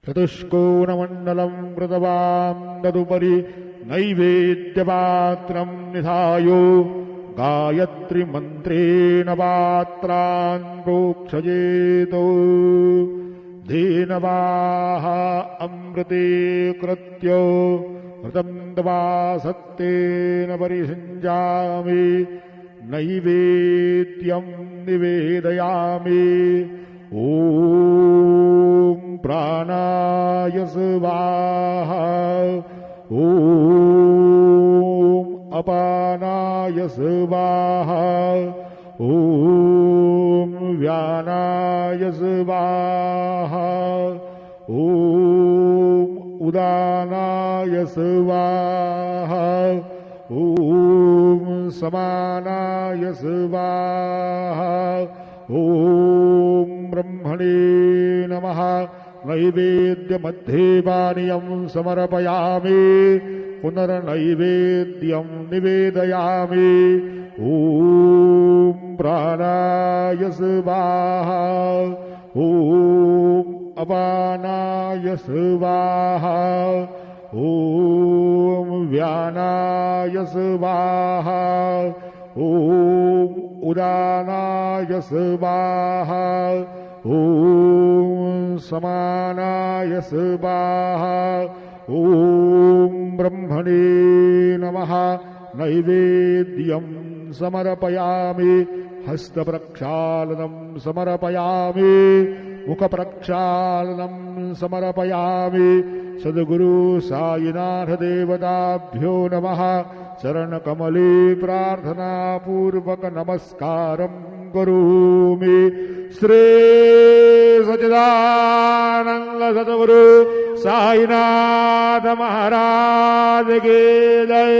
चतुष्कोणमण्डलं कृतवां तदुपरि नैवेद्यपात्रं निधायो गायत्रीमन्त्रेण पात्रान् प्रोक्षयेतो धेनवाः अमृते कृत्य ऋतं दवा सत्तेन परिषिञ्जामि नैवेद्यं निवेदयामि ॐ प्राणाय स्वाहा ॐ अपानाय स्वाहा ॐ व्यानाय स्वाहा ॐ उदानाय स्वाहा ॐ समानाय स्वाहा ॐ ब्रह्मणे नमः। नैवेद्यमध्ये पानीयं समर्पयामि पुनर्नैवेद्यं निवेदयामि ॐ प्राणाय स्वाहा ॐ अपानाय स्वाहा ॐ व्यानाय स्वाहा ॐ उदानाय स्वाहा ॐ समानाय स्वाहा ॐ ब्रह्मणे नमः। नैवेद्यं समर्पयामि हस्तप्रक्षालनं समर्पयामि मुखप्रक्षालनं समर्पयामि सद्गुरु साईनाथ देवताभ्यो नमः। चरणकमले प्रार्थनापूर्वक नमस्कारं करोमि। श्री सच्चिदानंद सद्गुरु साईनाथ महाराज की जय।